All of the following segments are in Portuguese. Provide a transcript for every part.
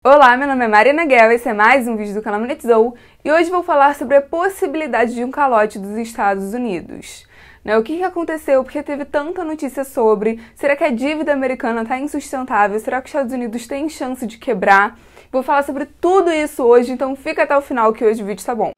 Olá, meu nome é Marina Guel, esse é mais um vídeo do canal Monetizou e hoje vou falar sobre a possibilidade de um calote dos Estados Unidos. O que aconteceu? Porque teve tanta notícia sobre, será que a dívida americana está insustentável? Será que os Estados Unidos têm chance de quebrar? Vou falar sobre tudo isso hoje, então fica até o final que hoje o vídeo tá bom.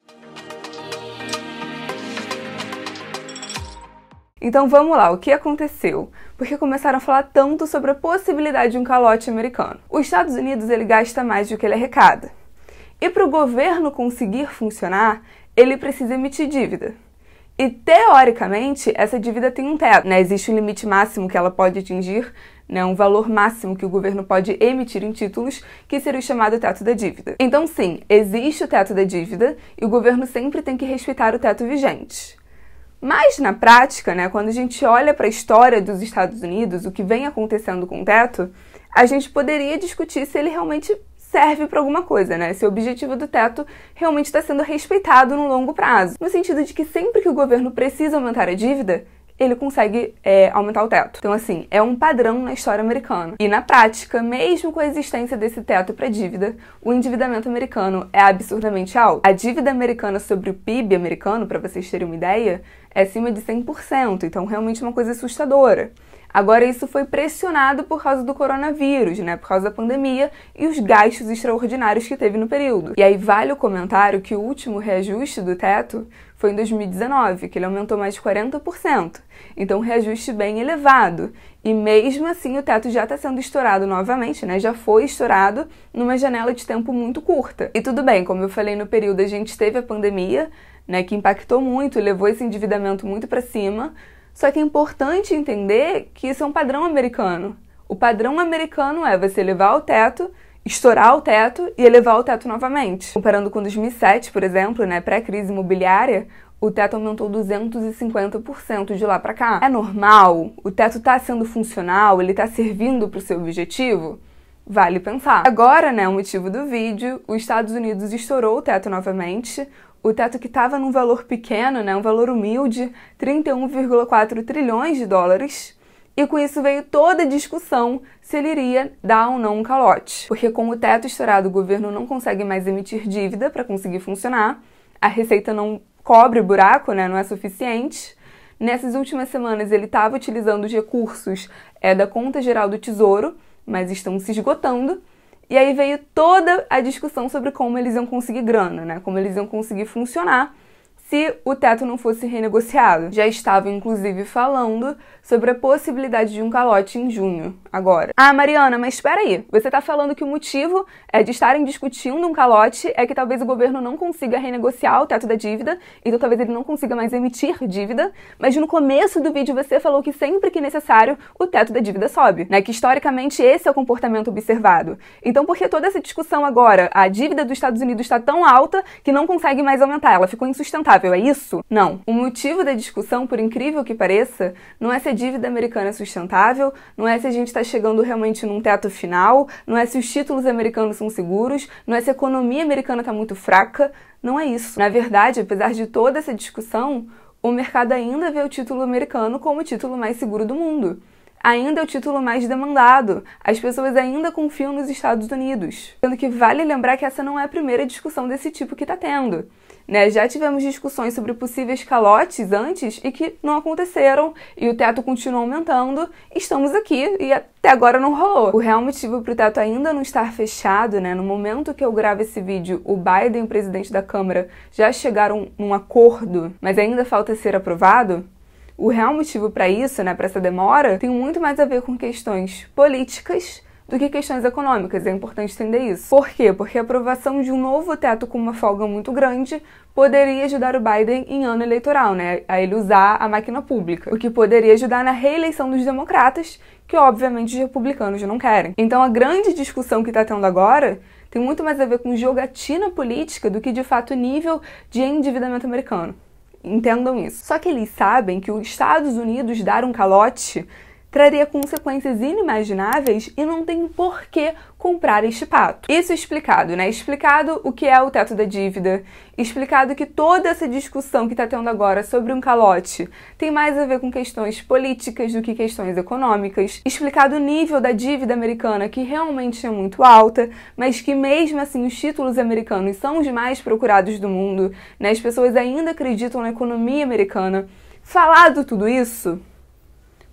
Então vamos lá, o que aconteceu? Porque começaram a falar tanto sobre a possibilidade de um calote americano. Os Estados Unidos ele gasta mais do que ele arrecada. E para o governo conseguir funcionar, ele precisa emitir dívida. E teoricamente, essa dívida tem um teto, Existe um limite máximo que ela pode atingir, um valor máximo que o governo pode emitir em títulos, que seria o chamado teto da dívida. Então sim, existe o teto da dívida e o governo sempre tem que respeitar o teto vigente. Mas, na prática, quando a gente olha para a história dos Estados Unidos, o que vem acontecendo com o teto, a gente poderia discutir se ele realmente serve para alguma coisa, Se o objetivo do teto realmente está sendo respeitado no longo prazo. No sentido de que sempre que o governo precisa aumentar a dívida, ele consegue aumentar o teto. Então, assim, é um padrão na história americana. E na prática, mesmo com a existência desse teto para dívida, o endividamento americano é absurdamente alto. A dívida americana sobre o PIB americano, para vocês terem uma ideia, é acima de 100%, então realmente é uma coisa assustadora. Agora, isso foi pressionado por causa do coronavírus, por causa da pandemia e os gastos extraordinários que teve no período. E aí vale o comentário que o último reajuste do teto foi em 2019, que ele aumentou mais de 40%. Então, um reajuste bem elevado. E mesmo assim, o teto já está sendo estourado novamente, Já foi estourado numa janela de tempo muito curta. E tudo bem, como eu falei no período, a gente teve a pandemia, que impactou muito, levou esse endividamento muito para cima. Só que é importante entender que isso é um padrão americano. O padrão americano é você elevar o teto, estourar o teto e elevar o teto novamente. Comparando com 2007, por exemplo, pré-crise imobiliária, o teto aumentou 250% de lá para cá. É normal? O teto está sendo funcional? Ele está servindo para o seu objetivo? Vale pensar. Agora, o motivo do vídeo, os Estados Unidos estourou o teto novamente. O teto que estava num valor pequeno, um valor humilde, 31,4 trilhões de dólares. E com isso veio toda a discussão se ele iria dar ou não um calote. Porque com o teto estourado, o governo não consegue mais emitir dívida para conseguir funcionar. A receita não cobre o buraco, não é suficiente. Nessas últimas semanas, ele estava utilizando os recursos da Conta Geral do Tesouro, mas estão se esgotando. E aí veio toda a discussão sobre como eles iam conseguir grana, como eles iam conseguir funcionar se o teto não fosse renegociado. Já estavam, inclusive, falando sobre a possibilidade de um calote em junho, agora. Ah, Mariana, mas espera aí. Você está falando que o motivo de estarem discutindo um calote é que talvez o governo não consiga renegociar o teto da dívida, então talvez ele não consiga mais emitir dívida, mas no começo do vídeo você falou que sempre que necessário, o teto da dívida sobe, Que historicamente esse é o comportamento observado. Então por que toda essa discussão agora? A dívida dos Estados Unidos está tão alta que não consegue mais aumentar, ela ficou insustentável. É isso? Não. O motivo da discussão, por incrível que pareça, não é se a dívida americana é sustentável, não é se a gente está chegando realmente num teto final, não é se os títulos americanos são seguros, não é se a economia americana está muito fraca, não é isso. Na verdade, apesar de toda essa discussão, o mercado ainda vê o título americano como o título mais seguro do mundo. Ainda é o título mais demandado. As pessoas ainda confiam nos Estados Unidos. Sendo que vale lembrar que essa não é a primeira discussão desse tipo que está tendo. Já tivemos discussões sobre possíveis calotes antes e que não aconteceram e o teto continua aumentando. Estamos aqui e até agora não rolou. O real motivo para o teto ainda não estar fechado, no momento que eu gravo esse vídeo, o Biden, o presidente da Câmara, já chegaram num acordo, mas ainda falta ser aprovado. O real motivo para isso, para essa demora, tem muito mais a ver com questões políticas do que questões econômicas. É importante entender isso. Por quê? Porque a aprovação de um novo teto com uma folga muito grande poderia ajudar o Biden em ano eleitoral, a ele usar a máquina pública, o que poderia ajudar na reeleição dos democratas, que obviamente os republicanos não querem. Então a grande discussão que está tendo agora tem muito mais a ver com jogatina política do que de fato nível de endividamento americano. Entendam isso. Só que eles sabem que os Estados Unidos dar um calote traria consequências inimagináveis e não tem por que comprar este pato. Isso explicado, né? Explicado o que é o teto da dívida, explicado que toda essa discussão que está tendo agora sobre um calote tem mais a ver com questões políticas do que questões econômicas, explicado o nível da dívida americana, que realmente é muito alta, mas que mesmo assim os títulos americanos são os mais procurados do mundo, né? As pessoas ainda acreditam na economia americana. Falado tudo isso,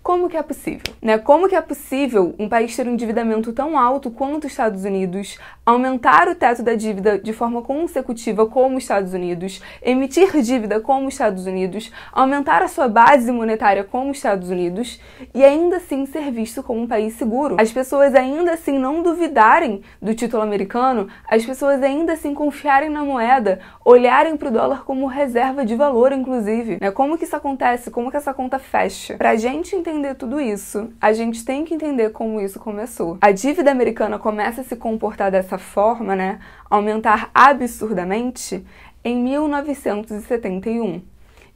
como que é possível, né? Como que é possível um país ter um endividamento tão alto quanto os Estados Unidos, aumentar o teto da dívida de forma consecutiva como os Estados Unidos, emitir dívida como os Estados Unidos, aumentar a sua base monetária como os Estados Unidos e ainda assim ser visto como um país seguro? As pessoas ainda assim não duvidarem do título americano, as pessoas ainda assim confiarem na moeda, olharem para o dólar como reserva de valor, inclusive, né? Como que isso acontece? Como que essa conta fecha? Pra gente entender tudo isso, a gente tem que entender como isso começou. A dívida americana começa a se comportar dessa forma, né, aumentar absurdamente em 1971.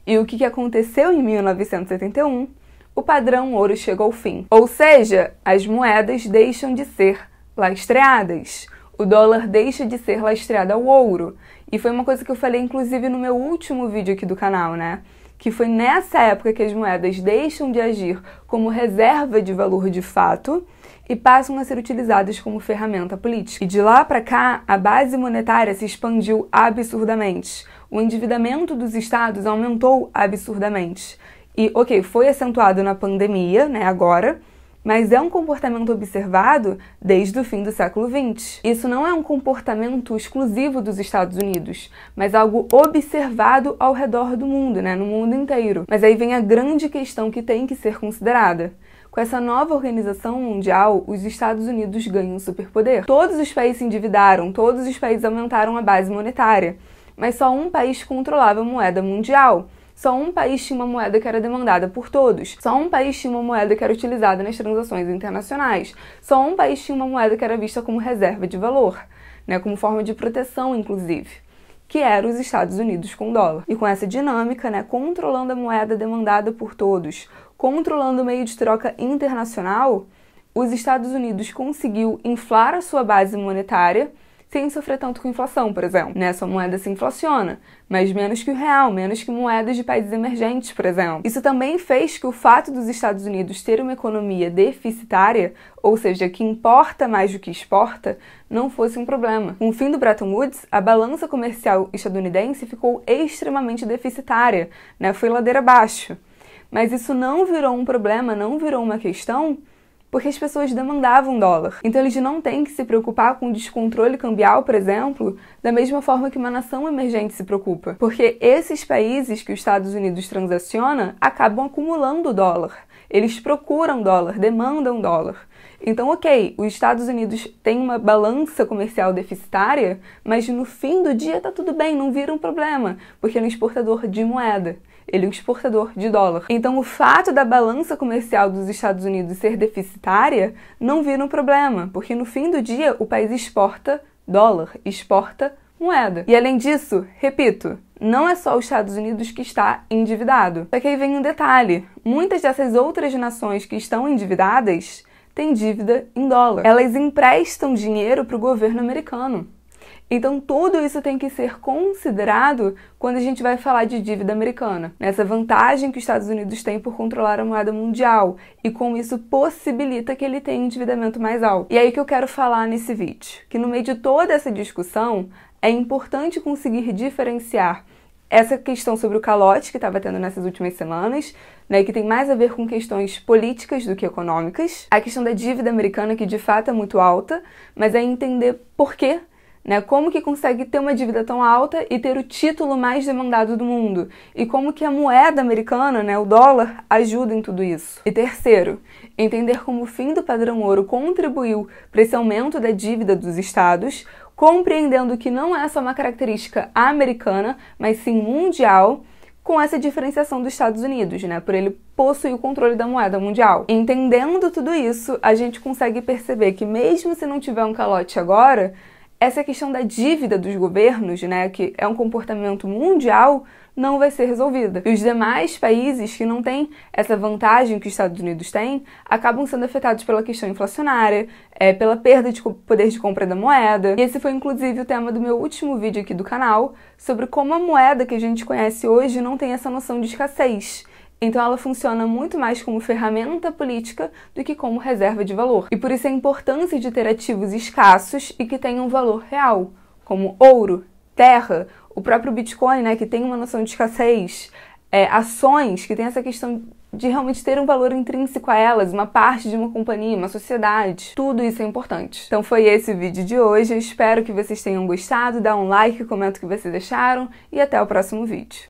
E o que aconteceu em 1971? O padrão ouro chegou ao fim. Ou seja, as moedas deixam de ser lastreadas. O dólar deixa de ser lastreado ao ouro. E foi uma coisa que eu falei, inclusive, no meu último vídeo aqui do canal, né? Que foi nessa época que as moedas deixam de agir como reserva de valor de fato e passam a ser utilizadas como ferramenta política. E de lá para cá, a base monetária se expandiu absurdamente. O endividamento dos estados aumentou absurdamente. E, ok, foi acentuado na pandemia, né, agora, mas é um comportamento observado desde o fim do século XX. Isso não é um comportamento exclusivo dos Estados Unidos, mas algo observado ao redor do mundo, né, no mundo inteiro. Mas aí vem a grande questão que tem que ser considerada. Com essa nova organização mundial, os Estados Unidos ganham um superpoder. Todos os países se endividaram, todos os países aumentaram a base monetária, mas só um país controlava a moeda mundial. Só um país tinha uma moeda que era demandada por todos. Só um país tinha uma moeda que era utilizada nas transações internacionais. Só um país tinha uma moeda que era vista como reserva de valor, né, como forma de proteção, inclusive, que era os Estados Unidos com o dólar. E com essa dinâmica, né, controlando a moeda demandada por todos, controlando o meio de troca internacional, os Estados Unidos conseguiu inflar a sua base monetária sem sofrer tanto com inflação, por exemplo. Né? Sua moeda se inflaciona, mas menos que o real, menos que moedas de países emergentes, por exemplo. Isso também fez que o fato dos Estados Unidos ter uma economia deficitária, ou seja, que importa mais do que exporta, não fosse um problema. Com o fim do Bretton Woods, a balança comercial estadunidense ficou extremamente deficitária, né? Foi ladeira abaixo. Mas isso não virou um problema, não virou uma questão, porque as pessoas demandavam dólar. Então eles não têm que se preocupar com o descontrole cambial, por exemplo, da mesma forma que uma nação emergente se preocupa. Porque esses países que os Estados Unidos transaciona acabam acumulando dólar. Eles procuram dólar, demandam dólar. Então, ok, os Estados Unidos têm uma balança comercial deficitária, mas no fim do dia tá tudo bem, não vira um problema, porque ele é um exportador de moeda. Ele é um exportador de dólar. Então, o fato da balança comercial dos Estados Unidos ser deficitária não vira um problema, porque no fim do dia o país exporta dólar, exporta moeda. E além disso, repito, não é só os Estados Unidos que está endividado. Só que aí vem um detalhe. Muitas dessas outras nações que estão endividadas têm dívida em dólar. Elas emprestam dinheiro para o governo americano. Então, tudo isso tem que ser considerado quando a gente vai falar de dívida americana. Nessa vantagem que os Estados Unidos têm por controlar a moeda mundial e como isso possibilita que ele tenha um endividamento mais alto. E aí que eu quero falar nesse vídeo, que no meio de toda essa discussão, é importante conseguir diferenciar essa questão sobre o calote que estava tendo nessas últimas semanas, né, que tem mais a ver com questões políticas do que econômicas, a questão da dívida americana, que de fato é muito alta, mas é entender por quê, né, como que consegue ter uma dívida tão alta e ter o título mais demandado do mundo, e como que a moeda americana, né, o dólar, ajuda em tudo isso. E terceiro, entender como o fim do padrão ouro contribuiu para esse aumento da dívida dos estados, compreendendo que não é só uma característica americana, mas sim mundial, com essa diferenciação dos Estados Unidos, né, por ele possuir o controle da moeda mundial. Entendendo tudo isso, a gente consegue perceber que mesmo se não tiver um calote agora, essa questão da dívida dos governos, né, que é um comportamento mundial, não vai ser resolvida. E os demais países que não têm essa vantagem que os Estados Unidos têm, acabam sendo afetados pela questão inflacionária, pela perda de poder de compra da moeda. E esse foi inclusive o tema do meu último vídeo aqui do canal, sobre como a moeda que a gente conhece hoje não tem essa noção de escassez. Então ela funciona muito mais como ferramenta política do que como reserva de valor. E por isso a importância de ter ativos escassos e que tenham valor real, como ouro, terra, o próprio Bitcoin, né, que tem uma noção de escassez, ações, que tem essa questão de realmente ter um valor intrínseco a elas, uma parte de uma companhia, uma sociedade. Tudo isso é importante. Então foi esse o vídeo de hoje, eu espero que vocês tenham gostado, dá um like, comenta o que vocês acharam e até o próximo vídeo.